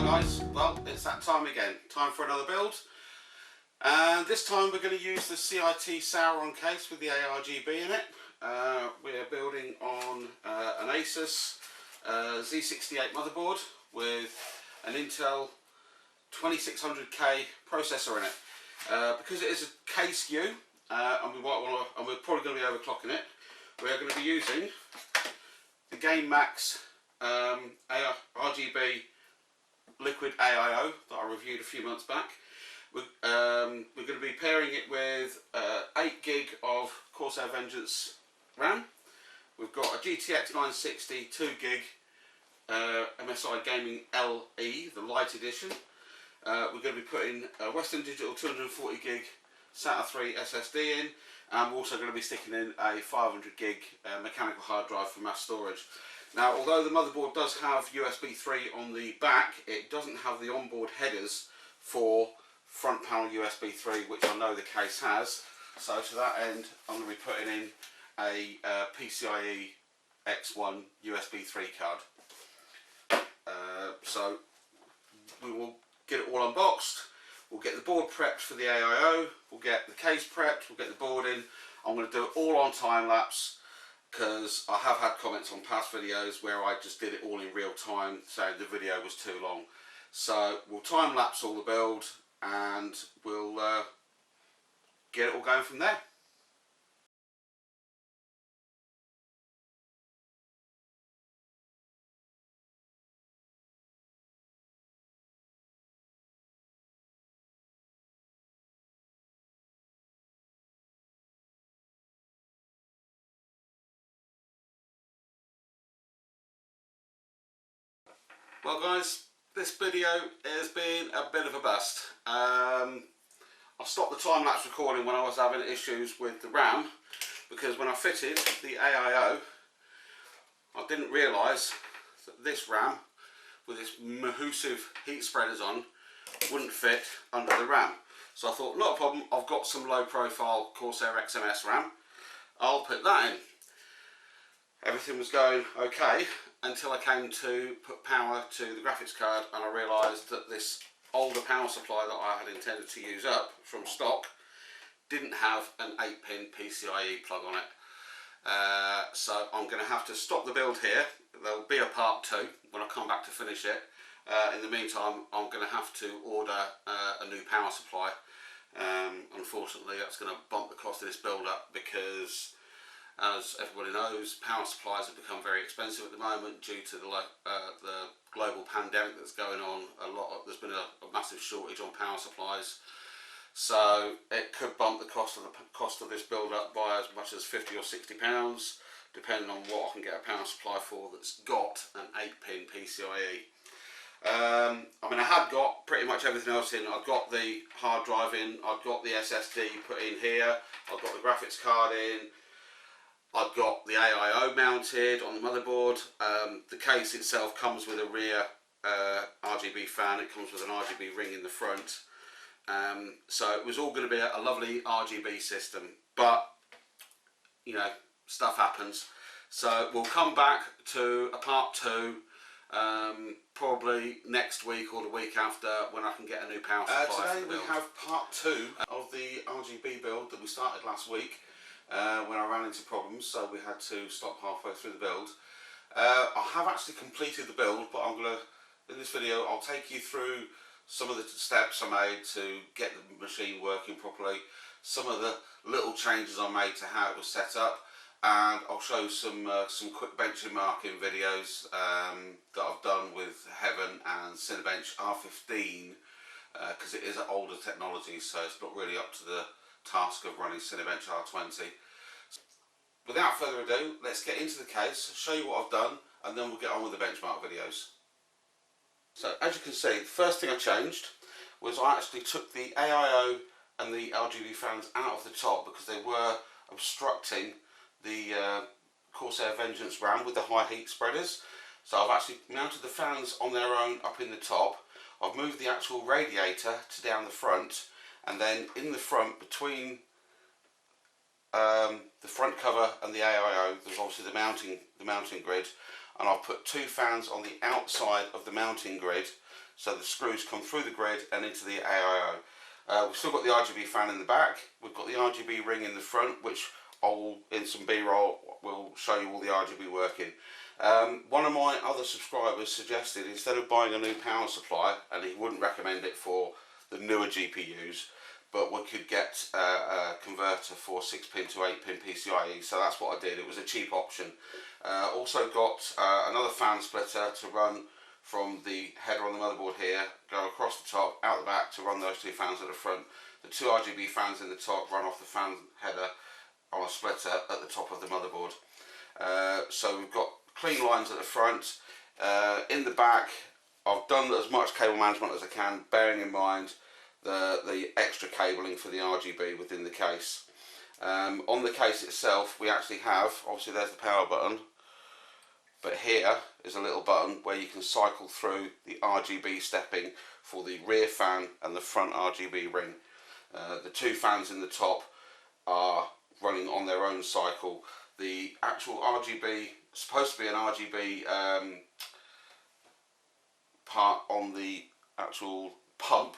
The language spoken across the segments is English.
guys, well it's that time again, time for another build, and this time we're going to use the CIT Sauron case with the ARGB in it. We're building on an Asus Z68 motherboard with an Intel 2600K processor in it. Because it is a K SKU and we're probably going to be overclocking it, we're going to be using the GameMax RGB liquid AIO that I reviewed a few months back. We're going to be pairing it with 8 gig of Corsair Vengeance RAM. We've got a GTX 960 2 gig MSI Gaming LE, the light edition. We're going to be putting a Western Digital 240 gig SATA 3 SSD in, and we're also going to be sticking in a 500 gig mechanical hard drive for mass storage. Now, although the motherboard does have USB 3 on the back, it doesn't have the onboard headers for front panel USB 3, which I know the case has. So to that end, I'm going to be putting in a PCIe X1 USB 3 card. So we will get it all unboxed. We'll get the board prepped for the AIO. We'll get the case prepped. We'll get the board in. I'm going to do it all on time lapse, because I have had comments on past videos where I just did it all in real time saying the video was too long. So we'll time lapse all the build and we'll get it all going from there. Well guys, this video has been a bit of a bust. I stopped the time-lapse recording when I was having issues with the RAM, because when I fitted the AIO, I didn't realise that this RAM, with its massive heat spreaders on, wouldn't fit under the RAM. So I thought, not a problem, I've got some low-profile Corsair XMS RAM, I'll put that in. Everything was going okay until I came to put power to the graphics card, and I realised that this older power supply that I had intended to use up from stock didn't have an 8-pin PCIe plug on it. So I'm going to have to stop the build here. There'll be a part 2 when I come back to finish it. In the meantime, I'm going to have to order a new power supply. Unfortunately, that's going to bump the cost of this build up, because as everybody knows, power supplies have become very expensive at the moment due to the global pandemic that's going on. There's been a massive shortage on power supplies, so it could bump the cost of this build up by as much as £50 or £60, depending on what I can get a power supply for that's got an 8-pin PCIe. I mean, I had got pretty much everything else in. I've got the hard drive in, I've got the SSD put in here, I've got the graphics card in, I've got the AIO mounted on the motherboard. The case itself comes with a rear RGB fan. It comes with an RGB ring in the front. So it was all going to be a lovely RGB system, but you know, stuff happens. So we'll come back to a part 2 probably next week or the week after, when I can get a new power supply. Today we have part 2 of the RGB build that we started last week. When I ran into problems, so we had to stop halfway through the build. I have actually completed the build, but in this video I'll take you through some of the steps I made to get the machine working properly, some of the little changes I made to how it was set up, and I'll show some quick benchmarking videos that I've done with Heaven and Cinebench R15, because it is an older technology, so it's not really up to the task of running Cinebench R20. Without further ado, let's get into the case, show you what I've done, and then we'll get on with the benchmark videos. So as you can see, the first thing I changed was I actually took the AIO and the RGB fans out of the top, because they were obstructing the Corsair Vengeance RAM with the high heat spreaders. So I've actually mounted the fans on their own up in the top. I've moved the actual radiator to down the front, and then in the front, between the front cover and the AIO, there's obviously the mounting grid, and I've put 2 fans on the outside of the mounting grid so the screws come through the grid and into the AIO. We've still got the RGB fan in the back. We've got the RGB ring in the front, which I'll, in some B-roll, will show you all the RGB working. One of my other subscribers suggested, instead of buying a new power supply, and he wouldn't recommend it for the newer GPUs, but we could get a converter for 6-pin to 8-pin PCIe, so that's what I did. It was a cheap option. Also got another fan splitter to run from the header on the motherboard here, go across the top, out the back to run those two fans at the front. The two RGB fans in the top run off the fan header on a splitter at the top of the motherboard. So we've got clean lines at the front. In the back, I've done as much cable management as I can, bearing in mind the extra cabling for the RGB within the case. On the case itself, we actually have, obviously there's the power button, but here is a little button where you can cycle through the RGB stepping for the rear fan and the front RGB ring. The two fans in the top are running on their own cycle. The actual RGB, supposed to be an RGB part on the actual pump,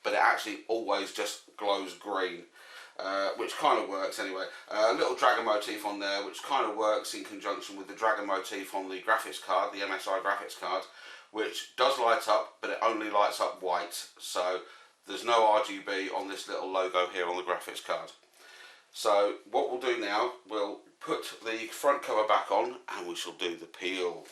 but it actually always just glows green, which kind of works anyway. A little dragon motif on there, which kind of works in conjunction with the dragon motif on the graphics card, the MSI graphics card, which does light up, but it only lights up white, so there's no RGB on this little logo here on the graphics card. So what we'll do now, we'll put the front cover back on and we shall do the peel.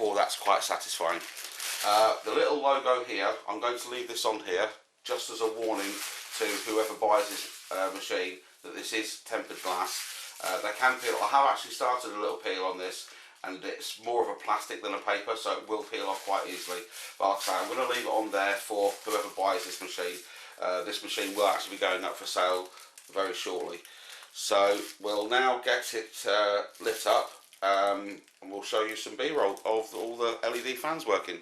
Oh, that's quite satisfying. The little logo here, I'm going to leave this on here just as a warning to whoever buys this machine that this is tempered glass. They can peel. I have actually started a little peel on this, and it's more of a plastic than a paper, so it will peel off quite easily. But like I say, I'm going to leave it on there for whoever buys this machine. This machine will actually be going up for sale very shortly. So we'll now get it lit up, and we'll show you some B-roll of all the LED fans working.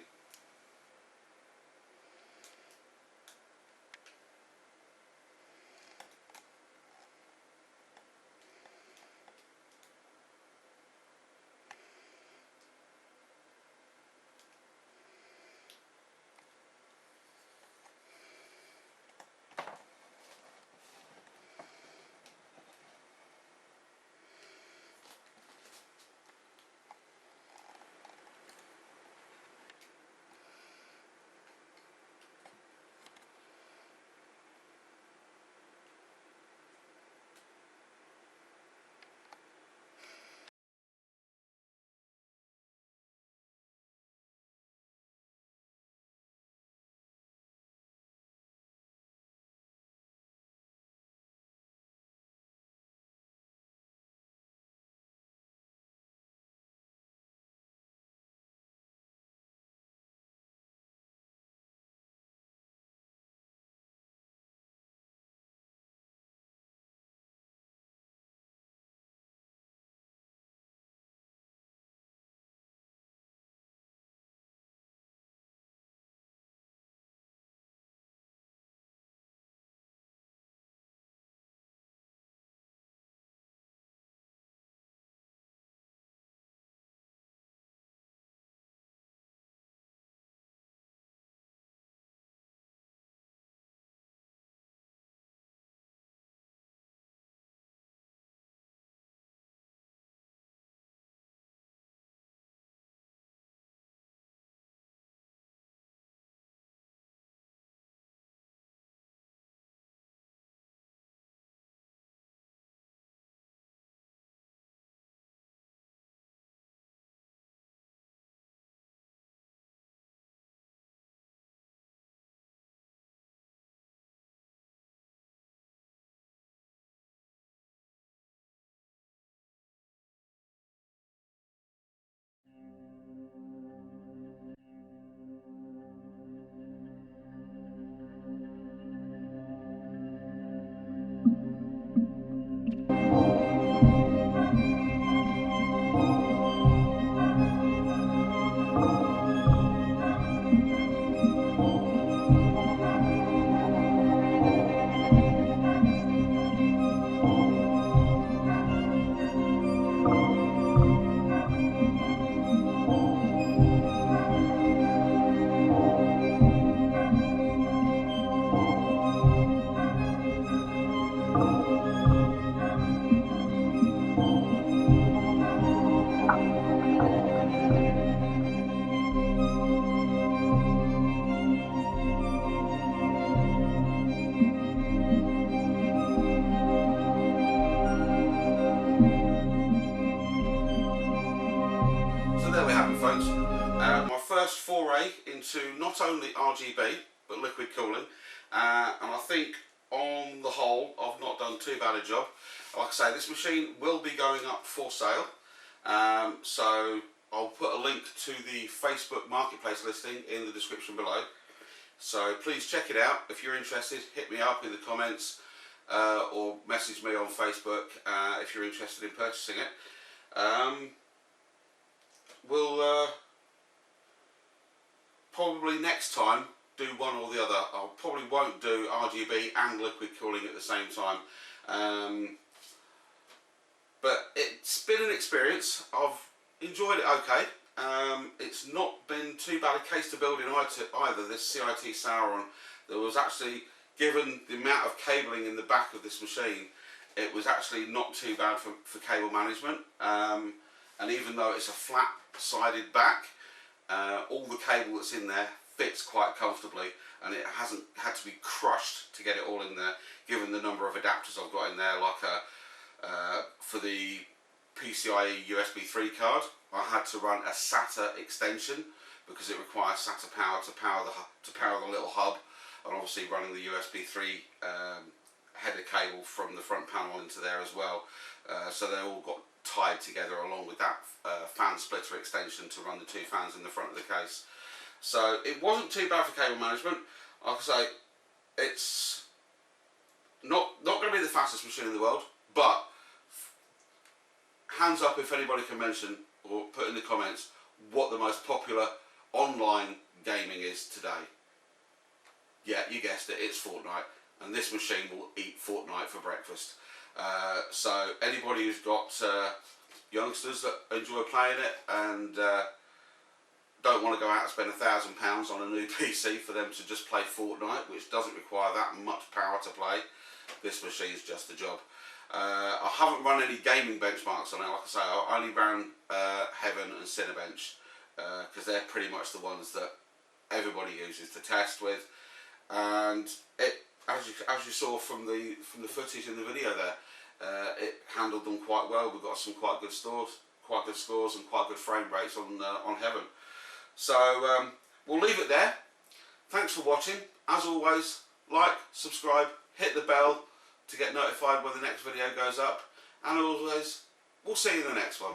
My first foray into not only RGB but liquid cooling, and I think on the whole I've not done too bad a job. Like I say, this machine will be going up for sale, so I'll put a link to the Facebook Marketplace listing in the description below. So please check it out. If you're interested, hit me up in the comments or message me on Facebook if you're interested in purchasing it. We'll probably next time do one or the other. I probably won't do RGB and liquid cooling at the same time. But it's been an experience. I've enjoyed it okay. It's not been too bad a case to build in either. This CIT Sauron, there was actually, given the amount of cabling in the back of this machine, it was actually not too bad for cable management. And even though it's a flat sided back, all the cable that's in there fits quite comfortably, and it hasn't had to be crushed to get it all in there, given the number of adapters I've got in there. Like for the PCIe USB 3 card, I had to run a SATA extension because it requires SATA power to power the little hub, and obviously running the USB 3 header cable from the front panel into there as well. So they all got tied together along with that fan splitter extension to run the two fans in the front of the case. So it wasn't too bad for cable management. Like I say, it's not going to be the fastest machine in the world, but hands up if anybody can mention or put in the comments what the most popular online gaming is today. Yeah, you guessed it, it's Fortnite, and this machine will eat Fortnite for breakfast. So anybody who's got youngsters that enjoy playing it and don't want to go out and spend £1,000 on a new PC for them to just play Fortnite, which doesn't require that much power to play, this machine's just the job. I haven't run any gaming benchmarks on it. Like I say, I only ran Heaven and Cinebench because they're pretty much the ones that everybody uses to test with, and it, as you saw from the footage in the video there, it handled them quite well. We got some quite good scores and quite good frame rates on Heaven. So we'll leave it there. Thanks for watching. As always, like, subscribe, hit the bell to get notified when the next video goes up, and as always, we'll see you in the next one.